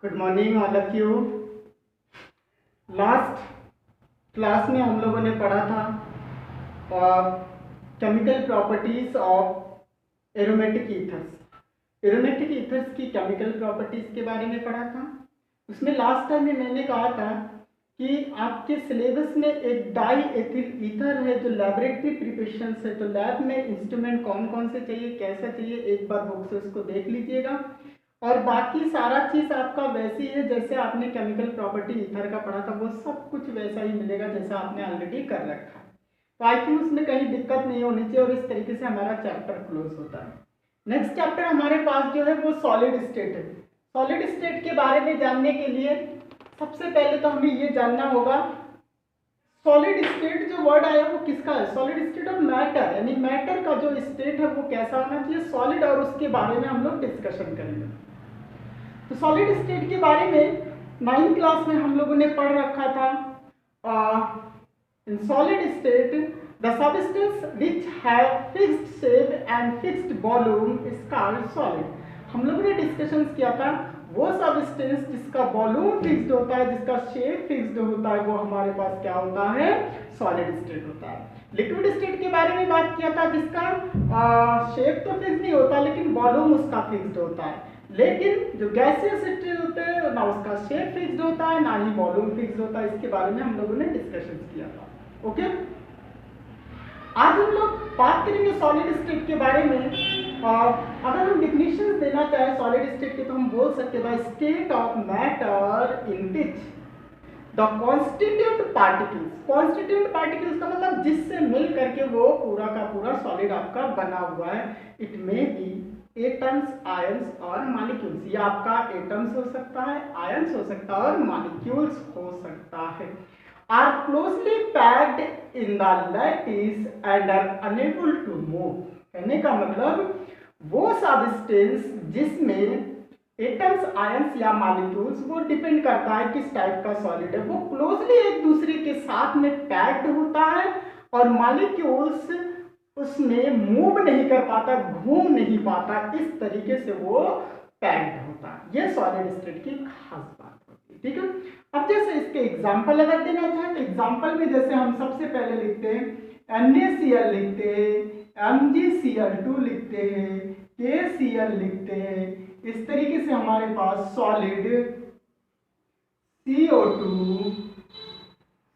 Good morning all of you. Last class में हम लोगों ने पढ़ा था chemical properties of aromatic ethers. Aromatic ethers की केमिकल प्रॉपर्टीज के बारे में पढ़ा था। उसमें लास्ट टाइम में मैंने कहा था कि आपके सिलेबस में एक डाई एथिल ईथर है जो लैबोरेटरी प्रिपरेशन है, तो लैब में इंस्ट्रूमेंट कौन कौन से चाहिए, कैसा चाहिए, एक बार बुक से उसको देख लीजिएगा। और बाकी सारा चीज़ आपका वैसी है जैसे आपने केमिकल प्रॉपर्टी ईथर का पढ़ा था, वो सब कुछ वैसा ही मिलेगा जैसा आपने ऑलरेडी कर रखा है। तो आई थिंक उसमें कहीं दिक्कत नहीं होनी चाहिए और इस तरीके से हमारा चैप्टर क्लोज होता है। नेक्स्ट चैप्टर हमारे पास जो है वो सॉलिड स्टेट है। सॉलिड स्टेट के बारे में जानने के लिए सबसे पहले तो हमें ये जानना होगा सॉलिड स्टेट जो वर्ड आया वो किसका है। सॉलिड स्टेट ऑफ मैटर, यानी मैटर का जो स्टेट है वो कैसा होना चाहिए सॉलिड, और उसके बारे में हम लोग डिस्कशन करेंगे। तो सॉलिड स्टेट के बारे में 9th क्लास में हम लोगों ने पढ़ रखा था। इन solid state the substance which have fixed shape and fixed volume is called solid. हम लोगों ने डिस्कशन किया था वो सबस्टेंस जिसका वॉल्यूम फिक्स्ड होता है, जिसका शेप फिक्स्ड होता है, वो हमारे पास क्या होता है, सॉलिड स्टेट होता है। लिक्विड स्टेट के बारे में बात किया था जिसका शेप तो फिक्स नहीं होता लेकिन वॉल्यूम उसका फिक्स्ड होता है। लेकिन जो गैसियस स्टेट होते हैं ना उसका शेप फिक्स्ड होता है ना ही वॉल्यूम फिक्स्ड होता है। इसके बारे में हम लोगों ने डिस्कशन किया था। ओके, आज हम लोग बात करेंगे सॉलिड स्टेट के बारे में। अगर हम डिफिनेशन देना चाहें सॉलिड स्टेट के तो हम बोल सकते हैं state of matter in which the constituent particles, constituent particles का मतलब जिससे मिल करके वो पूरा का पूरा सॉलिड आपका बना हुआ है। It may be atoms, ions और मॉलिक्यूल्स। ये आपका एटम्स हो सकता है, आयंस हो सकता है और मॉलिक्यूल्स हो सकता है। Are closely packed in the lattice and are unable to move. कहने का मतलब वो सब्सटेंस जिसमें एटम्स, आयंस या मॉलिक्यूल्स, वो डिपेंड करता है किस टाइप का सॉलिड है, वो क्लोजली एक दूसरे के साथ में पैक्ड होता है और मॉलिक्यूल्स उसमें मूव नहीं कर पाता, घूम नहीं पाता, इस तरीके से वो पैक्ड होता है। ये सॉलिड स्टेट की खास बात होती है। ठीक है, अब जैसे इसके एग्जांपल अगर देना चाहें तो एग्जांपल में जैसे हम सबसे पहले लिखते हैं NaCl लिखते हैं, MgCl2 लिखते हैं, KCl लिखते हैं। इस तरीके से हमारे पास solid CO2,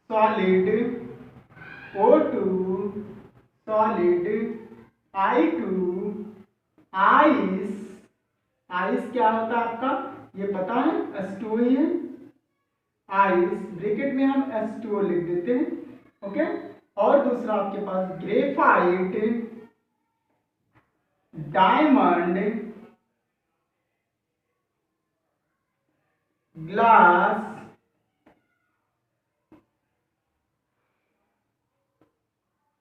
solid O2, solid I2, ice. Ice क्या होता है आपका ये पता है, H2O ही है। आइस ब्रैकेट में हम H2O लिख देते हैं। ओके, और दूसरा आपके पास ग्रेफाइट, डायमंड, ग्लास,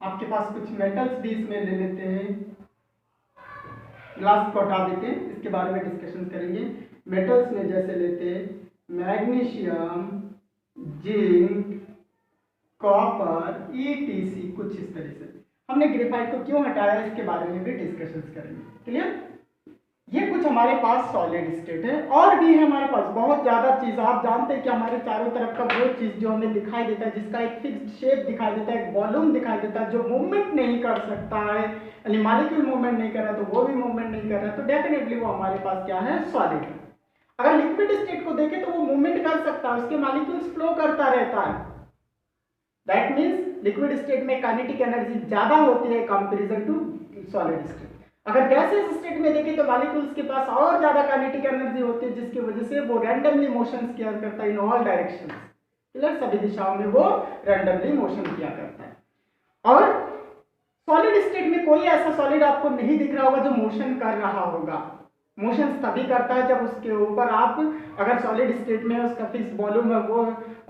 आपके पास कुछ मेटल्स भी इसमें ले लेते हैं। ग्लास को हटा देते हैं, इसके बारे में डिस्कशन करेंगे। मेटल्स में जैसे लेते हैं मैग्नीशियम, जिंक, कॉपर, ETC, कुछ इस तरह से। हमने ग्रेफाइट को क्यों हटाया इसके बारे में भी डिस्कशन करेंगे। क्लियर, ये कुछ हमारे पास सॉलिड स्टेट है। और भी है हमारे पास बहुत ज्यादा चीज। आप जानते हैं कि हमारे चारों तरफ का वो चीज जो हमें दिखाई देता है, जिसका एक फिक्स्ड शेप दिखाई देता है, एक वॉल्यूम दिखाई देता है, जो मूवमेंट नहीं कर सकता है, यानी मॉलिक्यूल मूवमेंट नहीं कर रहा तो वो भी मूवमेंट नहीं कर रहा, तो डेफिनेटली वो हमारे पास क्या है, सॉलिड है। अगर लिक्विड स्टेट को देखें तो वो मूवमेंट कर सकता है, उसके मॉलिक्यूल्स फ्लो करता रहता है। दैट मीन्स लिक्विड स्टेट में काइनेटिक एनर्जी ज्यादा होती है कंपेरिजन टू सॉलिड स्टेट। अगर गैसियस स्टेट में देखें तो मॉलिक्यूल्स के पास और ज्यादा काइनेटिक एनर्जी होती है, जिसकी वजह से वो रैंडमली मोशन किया करता है इन ऑल डायरेक्शंस। क्लियर, सभी दिशाओं में वो रैंडमली मोशन किया करता है। और सॉलिड स्टेट में कोई ऐसा सॉलिड आपको नहीं दिख रहा होगा जो मोशन कर रहा होगा। मोशन तभी करता है जब उसके ऊपर आप, अगर सॉलिड स्टेट में उसका फिक्स वॉल्यूम है वो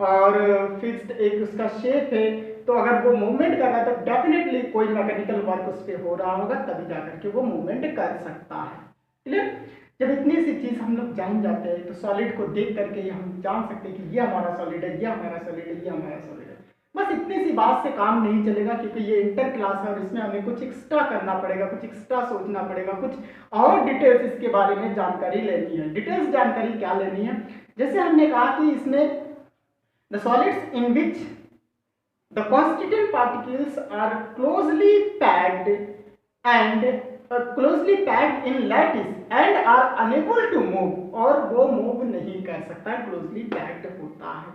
और फिक्स्ड एक उसका शेप है, तो अगर वो मूवमेंट कर रहा है तो डेफिनेटली कोई मैकेनिकल वर्क उस पर हो रहा होगा, तभी जाकर के वो मूवमेंट कर सकता है। क्लियर, जब इतनी सी चीज हम लोग जान जाते हैं तो सॉलिड को देख करके हम जान सकते हैं कि ये हमारा सॉलिड है, ये हमारा सॉलिड है, ये हमारा सॉलिड है। बस इतनी सी बात से काम नहीं चलेगा, क्योंकि ये इंटर क्लास है और इसमें हमें कुछ एक्स्ट्रा करना पड़ेगा, कुछ एक्स्ट्रा सोचना पड़ेगा, कुछ और डिटेल्स इसके बारे में जानकारी लेनी है। डिटेल्स जानकारी क्या लेनी है, जैसे हमने कहा कि इसमें the solids in which the constituent particles are closely packed in lattice and are unable to move, और वो मूव नहीं कर सकता, क्लोजली पैक्ड होता है।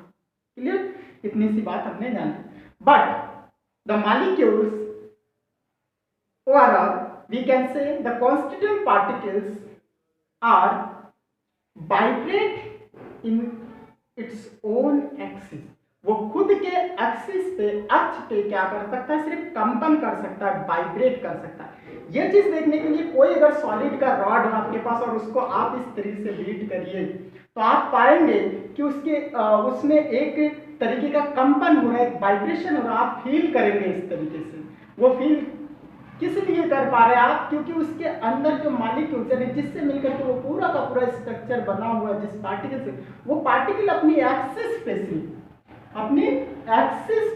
क्लियर, इतनी सी बात हमने जानी। But the molecules or we can say the constituent particles are vibrate in its own axis, वो खुद के एक्सिस पे, अक्ष पे क्या कर सकता है, सिर्फ कंपन कर सकता है, वाइब्रेट कर सकता है। ये चीज देखने के लिए कोई अगर सॉलिड का रॉड है आपके पास और उसको आप इस तरीके से बीट करिए तो आप पाएंगे कि उसके उसमें एक तरीके का कंपन हो रहा है, वाइब्रेशन हो रहा है, आप फील करेंगे इस तरीके से। वो फील किस लिए कर पा रहे हैं आप, क्योंकि उसके अंदर जो मॉलिक्यूल्स है जिससे मिलकर के वो पूरा का पूरा स्ट्रक्चर बना हुआ है, जिस पार्टिकल से, वो पार्टिकल अपनी एक्सिस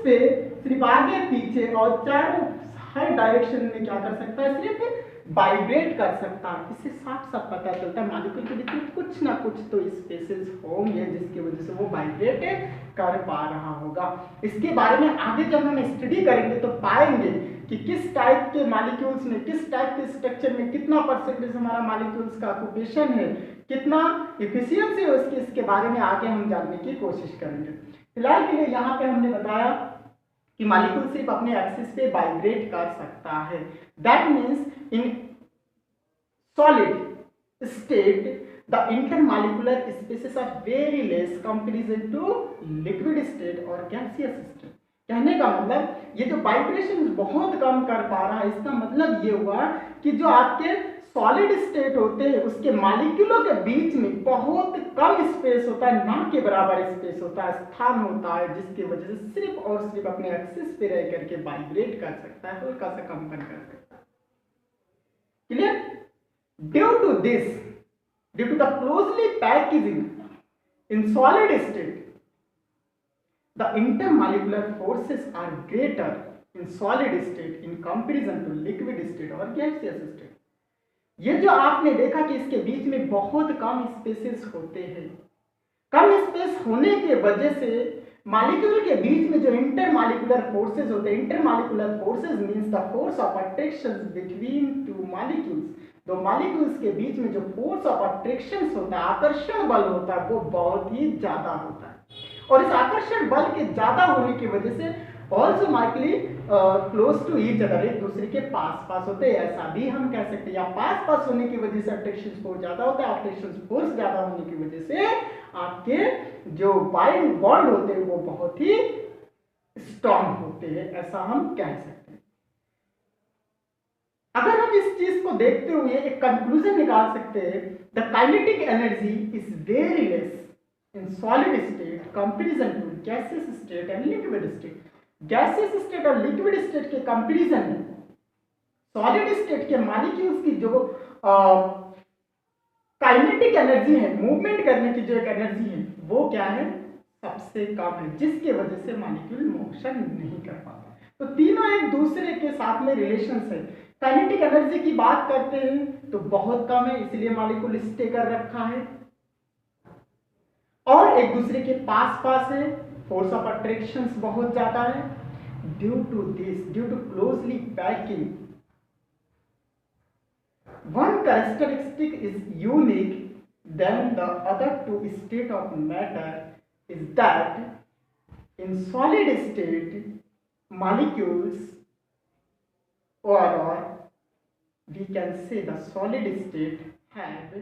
पे सिर्फ आगे पीछे और चारों हर डायरेक्शन में क्या कर सकता है, सिर्फ वाइब्रेट कर सकता है। इससे साफ साफ पता चलता है मॉलिक्यूल के बीच में कुछ ना कुछ तो स्पेसेस होंगे जिसकी वजह से वो वाइब्रेट कर पा रहा होगा। इसके बारे में आगे जब हम स्टडी करेंगे तो पाएंगे कि किस टाइप के मॉलिक्यूल्स में, किस टाइप के स्ट्रक्चर में कितना परसेंटेज हमारा मॉलिक्यूल्स का ऑक्यूपेशन है, कितना एफिशिएंसी है उसकी, इसके बारे में आगे हम जानने की कोशिश करेंगे। फिलहाल के लिए यहाँ पे हमने बताया कि मॉलिक्यूल सिर्फ अपने एक्सिस पे वाइब्रेट कर सकता है। That means in solid state the intermolecular spaces are very less comparison to liquid state और गैसियस स्टेट। कहने का मतलब ये जो वाइब्रेशन बहुत कम कर पा रहा है, इसका मतलब ये हुआ कि जो आपके सॉलिड स्टेट होते हैं उसके मॉलिक्यूलों के बीच में बहुत कम स्पेस होता है, ना के बराबर स्पेस होता है, स्थान होता है, जिसकी वजह से सिर्फ और सिर्फ अपने एक्सिस पे रह करके वाइब्रेट कर सकता है, हल्का सा कंपन कर सकता है। Clear? Due to this, due to the closely packaging in solid state, the intermolecular forces are greater in solid state in comparison to liquid state or gaseous state। ये जो आपने देखा कि इसके बीच में बहुत कम स्पेसेस होते हैं, कम स्पेस होने के वजह से मॉलिक्यूल के बीच में जो इंटरमॉलिक्यूलर फोर्सेस होते हैं, intermolecular forces means the force of attraction between two molecules, दो मॉलिक्यूल्स के बीच में जो फोर्स ऑफ अट्रैक्शन होता है, आकर्षण बल होता है, वो बहुत ही ज्यादा होता है। और इस आकर्षण बल के ज्यादा होने की वजह से ऑल्सो माइकली क्लोज टू ईच अदर, एक दूसरे के पास पास होते हैं, ऐसा भी हम कह सकते हैं। या पास पास होने की वजह से अट्रैक्शन फोर्स ज्यादा होता है, अट्रैक्शन फोर्स ज्यादा होने की वजह से आपके जो बॉन्ड होते हैं वो बहुत ही स्ट्रॉन्ग होते हैं, ऐसा हम कह सकते हैं। अगर हम इस चीज को देखते हुए एक कंक्लूजन निकाल सकते हैं, the kinetic energy is very less in solid state comparison to gaseous state and liquid state। gaseous state और liquid state के कंपैरिजन में solid state के मॉलिक्यूल्स की जो काइनेटिक एनर्जी है, मूवमेंट करने की जो एक एनर्जी है, वो क्या है, सबसे कम है, जिसके वजह से मॉलिक्यूल मोशन नहीं कर पाता। तो तीनों एक दूसरे के साथ में रिलेशन है। काइनेटिक एनर्जी की बात करते हैं तो बहुत कम है, इसलिए मॉलिक्यूल स्टे कर रखा है, और एक दूसरे के पास पास है, फोर्स ऑफ अट्रैक्शन बहुत ज्यादा है। Due to this, due to closely packing, one characteristic is unique then the other two state of matter is that in solid state molecules और we can say the solid state have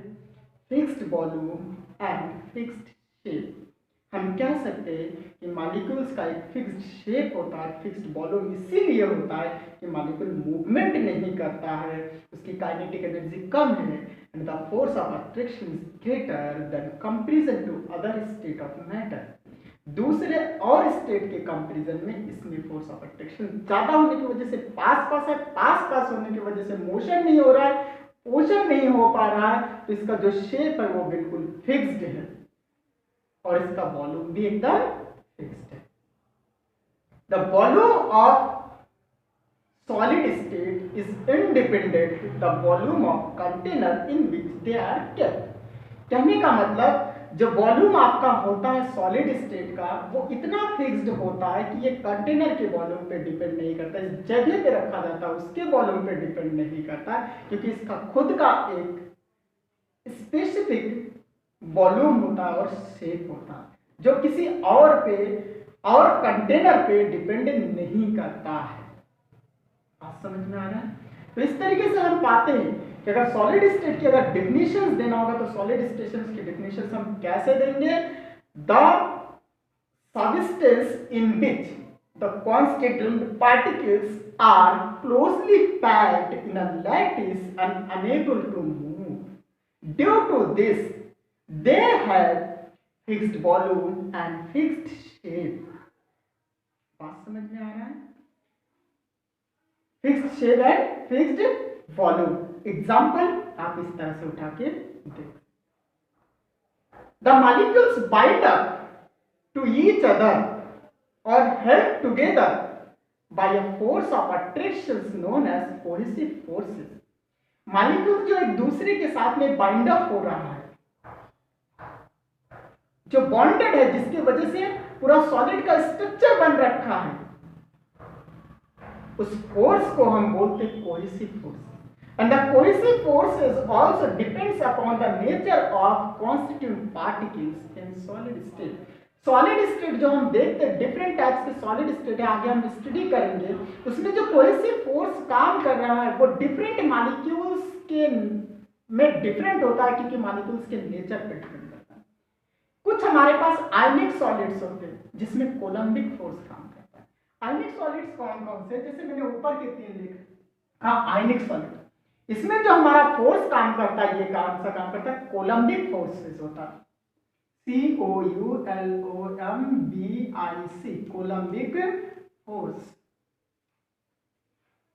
fixed volume and fixed shape. हम कह सकते हैं कि molecules का एक fixed shape होता है, फिक्स्ड वॉल्यूम इसीलिए होता है कि मॉलिक्यूल मूवमेंट नहीं करता है, उसकी काइनेटिक एनर्जी कम है, and the force of attraction is greater than comparison to other state of matter. दूसरे और स्टेट के कंपैरिजन में इसमें फोर्स ऑफ अट्रैक्शन ज्यादा होने की वजह से पास पास है, पास पास होने की वजह से मोशन नहीं हो रहा है, मोशन नहीं हो पा रहा है, तो इसका जो शेप है वो बिल्कुल फिक्स्ड है और इसका वॉल्यूम भी एकदम फिक्स्ड है। The volume of solid state is independent the volume of container in which they are kept. कहने का मतलब जो वॉल्यूम आपका होता है सॉलिड स्टेट का वो इतना फिक्स्ड होता है कि ये कंटेनर के वॉल्यूम पे डिपेंड नहीं करता, इस जगह पे रखा जाता है उसके वॉल्यूम पे डिपेंड नहीं करता, क्योंकि इसका खुद का एक स्पेसिफिक वॉल्यूम होता है और शेप होता है जो किसी और पे और कंटेनर पे डिपेंड नहीं करता है। बात समझ में आ रहा है? तो इस तरीके से हम पाते हैं कि अगर सॉलिड स्टेट की अगर डेफिनेशंस देना होगा तो सॉलिड स्टेशंस की डेफिनेशंस हम कैसे देंगे? The substance in which the constituent particles are closely packed in a lattice and unable to move. Due to this, they have fixed volume and fixed shape. बात समझ में आ रहा है? Fixed shape and fixed volume. Example आप इस तरह से उठा के देख, the molecules bind up to each other और help together by a force of attraction known as cohesive forces. Molecule जो एक दूसरे के साथ में बाइंड अप हो रहा है, जो बॉन्डेड है, जिसकी वजह से पूरा सॉलिड का स्ट्रक्चर बन रखा है, उस फोर्स को हम बोलते हैं cohesive force. And the cohesive forces also depends upon the nature of constituent particles in solid state. Solid state जो हम देखते हैं, डिफरेंट टाइप्स के सॉलिड स्टेट है, आगे हम स्टडी करेंगे। उसमें जो कोहेसिव फोर्स काम कर रहा है वो डिफरेंट मॉलिक्यूल्स के में डिफरेंट होता है, क्योंकि मॉलिक्यूल्स के नेचर पे डिपेंड करता है। कुछ हमारे पास आयनिक सॉलिड्स होते हैं जिसमें कोलम्बिक फोर्स काम करता है। आयनिक सॉलिड्स कौन कौन से? जैसे मैंने ऊपर के तीन लिखे, हाँ आयनिक सॉलिड, इसमें जो हमारा फोर्स काम करता है, ये कौन सा काम करता है? कोलम्बिक फोर्सेस होता है, COULOMBIC, कोलम्बिक फोर्स।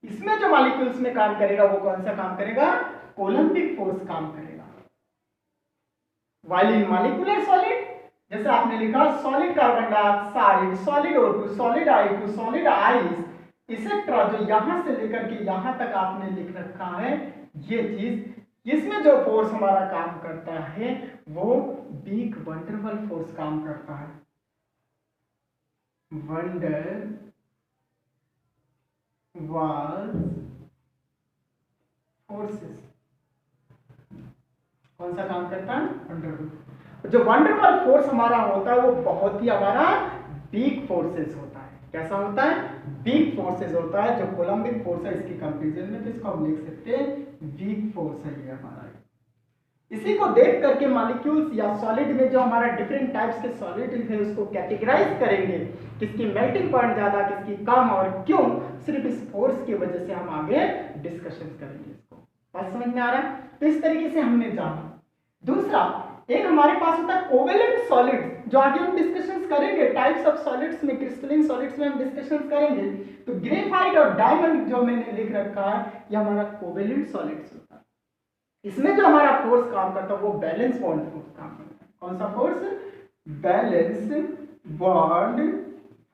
इसमें जो मॉलिक्यूल्स में काम करेगा वो कौन सा काम करेगा? कोलम्बिक फोर्स काम करेगा। while in molecular solid, जैसे आपने लिखा solid carbon dioxide, solid O2, solid I2, solid ice, etcetera, जो यहां से लेकर के यहां तक आपने लिख रखा है ये चीज, इसमें जो फोर्स हमारा काम करता है वो बिग वंडरवल फोर्स काम करता है। वंडरवल फोर्सेस कौन सा काम करता है? वंडरवल। जो वंडरवल फोर्स हमारा होता है वो बहुत ही हमारा बिग फोर्सेस होता है। कैसा होता है? बिग फोर्सेस होता है। जो कोलम्बिक फोर्स है इसकी कंपैरिजन में तो इसको हम लिख सकते हैं बिग फोर्स है ये हमारा। इसी को देख करके मॉलिक्यूल्स या सॉलिड में जो हमारा डिफरेंट टाइप्स के सॉलिड है उसको कैटेगराइज करेंगे, किसकी मेल्टिंग पॉइंट ज्यादा, किसकी कम, और क्यों, सिर्फ इस फोर्स की वजह से हम आगे डिस्कशन करेंगे। इसको बात समझ में आ रहा है? तो इस तरीके से हमने जाना। दूसरा, एक हमारे पास होता है कोवेलेंट सॉलिड्स, जो आगे हम डिस्कशंस करेंगे। टाइप्स ऑफ सॉलिड्स में, क्रिस्टलाइन सॉलिड्स में हम डिस्कशंस करेंगे। तो ग्रेफाइट और डायमंड जो मैंने लिख रखा है ये हमारा कोवेलेंट सॉलिड्स होता है। इसमें जो हमारा फोर्स काम करता है वो बैलेंस बॉन्ड फोर्स काम करता है। कौन सा फोर्स? बैलेंस बॉन्ड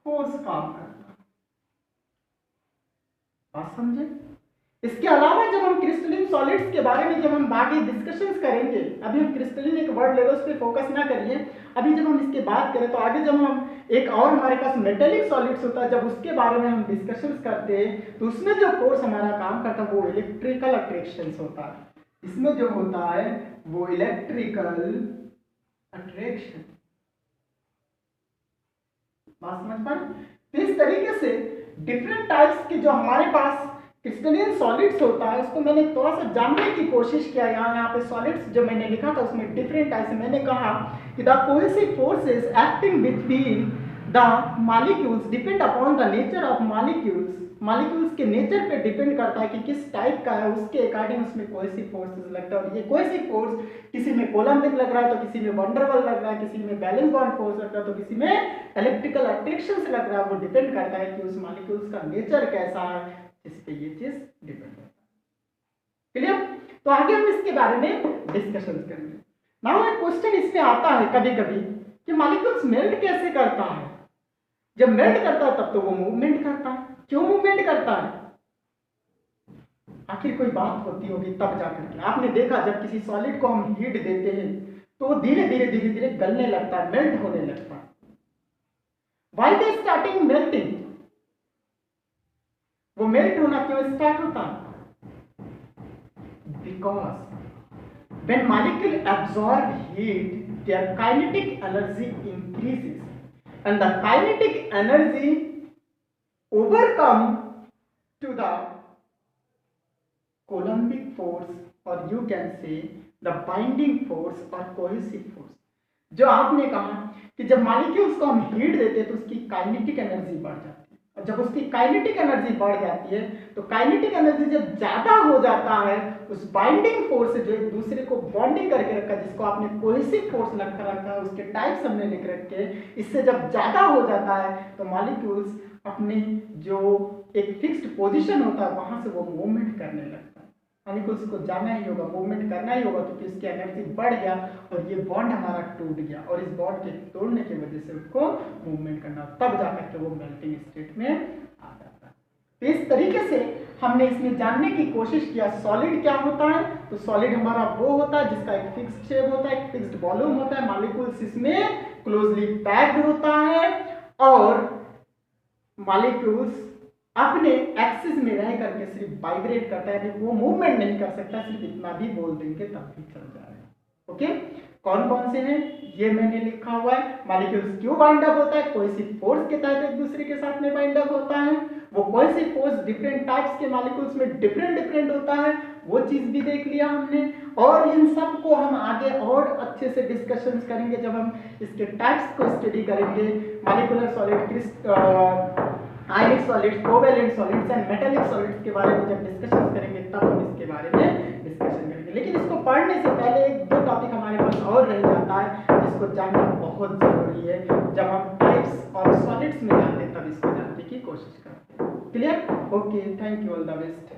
फोर्स काम करता है। बात समझे? इसके अलावा जब हम क्रिस्टलाइन सॉलिड्स के बारे में जब हम बाकी डिस्कशंस करेंगे, अभी हम क्रिस्टलाइन एक वर्ड ले लो, उस पर फोकस ना करिए। अभी जब हम इसके बात करें तो आगे जब हम एक और हमारे पास मेटेलिक सॉलिड्स होता है, जब उसके बारे में हम डिस्कशंस करते हैं तो उसमें जो फोर्स हमारा काम करता है वो इलेक्ट्रिकल अट्रैक्शन होता है। इसमें जो होता है वो इलेक्ट्रिकल अट्रैक्शन। बात समझ पा रहे? तो इस तरीके से डिफरेंट टाइप्स के जो हमारे पास क्रिस्टलाइन सॉलिड्स होता है उसको मैंने थोड़ा सा जानने की कोशिश किया। यहाँ पे सॉलिड्स जो मैंने लिखा था उसमें डिफरेंट टाइप्स, मैंने कहा कि the cohesive forces acting between the molecules depend upon the nature of molecules. Molecules के नेचर पे डिपेंड करता है कि किस टाइप का है, उसके अकॉर्डिंग उसमें कोहेसिव फोर्सेस लगता है। और ये कोहेसिव फोर्स किसी में कोलम्बिक लग रहा है तो किसी में वंडरवल लग रहा है, किसी में बैलेंस बॉन्ड फोर्स लग रहा है तो किसी में इलेक्ट्रिकल अट्रैक्शन से लग रहा है। वो डिपेंड करता है कि उस मॉलिक्यूल्स का नेचर कैसा है, इस पे ये चीज डिपेंड करता है। क्लियर? तो आगे हम इसके बारे में डिस्कशन करेंगे। नाउ एक क्वेश्चन इसमें आता है कभी कभी कि मॉलिक्यूल्स मेल्ट कैसे करता है। जब मेल्ट करता है तब तो वो मूवमेंट करता है। क्यों मूवमेंट करता है? आखिर कोई बात होती होगी तब जाकर के। आपने देखा जब किसी सॉलिड को हम हीट देते हैं तो वो धीरे धीरे धीरे धीरे गलने लगता है, मेल्ट होने लगता है। Why they starting melting? वो मेल्ट होना क्यों स्टार्ट होता है? Because when molecule absorb heat their kinetic energy increases and the kinetic energy overcome to the Coulombic force or you can say the binding force or cohesive force। जो आपने कहा कि जब मॉलिक्यूल्स को हम हीट देते हैं तो उसकी काइनेटिक एनर्जी बढ़ जाती है, और जब उसकी काइनेटिक एनर्जी बढ़ जाती है तो काइनेटिक एनर्जी जब ज्यादा हो जाता है, उस बाइंडिंग फोर्स से जो एक दूसरे को बॉन्डिंग करके रखा है, जिसको आपने कोहेसिव फोर्स लिख रखा है, उसके टाइप्स हमने लिख रखे, इससे जब ज्यादा हो जाता है तो मॉलिक्यूल्स अपने जो एक फिक्स्ड पोजीशन होता है वहां से वो मूवमेंट करने लगता है। मॉलिक्यूल्स को जाना ही होगा, मूवमेंट करना ही होगा, क्योंकि उसकी एनर्जी बढ़ गया और ये बॉन्ड हमारा टूट गया, और इस बॉन्ड के तोड़ने की वजह से उसको मूवमेंट करना, तब जाकर के वो मेल्टिंग स्टेट में आ जाता है। तो इस तरीके से हमने इसमें जानने की कोशिश किया सॉलिड क्या होता है। तो सॉलिड हमारा वो होता है जिसका एक फिक्स्ड शेप होता है, एक फिक्स्ड वॉल्यूम होता है, मॉलिक्यूल्स इसमें क्लोजली पैक्ड होता है, और मॉलिक्यूल्स अपने एक्सिस में रह करके सिर्फ वाइब्रेट करता है, वो मूवमेंट नहीं कर सकता, सिर्फ इतना भी बोल देंगे तब भी चल जाएगा। ओके, कौन कौन से हैं ये मैंने लिखा हुआ है। मॉलिक्यूल्स क्यों बाइंड अप होता है? कोहेसिव फोर्स के तहत एक दूसरे के साथ में बाइंड अप होता है। वो कोहेसिव फोर्स डिफरेंट टाइप्स के मॉलिक्यूल्स में डिफरेंट होता है, वो चीज भी देख लिया हमने। और इन सब को हम आगे और अच्छे से डिस्कशन करेंगे जब हम इसके टाइप्स को स्टडी करेंगे। Molecular solid, ionic solids, covalent solids and metallic solids के बारे में जब डिस्कशन करेंगे तब हम इसके बारे में डिस्कशन करेंगे। लेकिन इसको पढ़ने से पहले एक दो टॉपिक हमारे पास और रह जाता है जिसको जानना बहुत जरूरी है। जब हम टाइप्स और सॉलिड्स में जाते हैं तब इसको जानने की कोशिश करते हैं। Clear? Okay, thank you, all the best.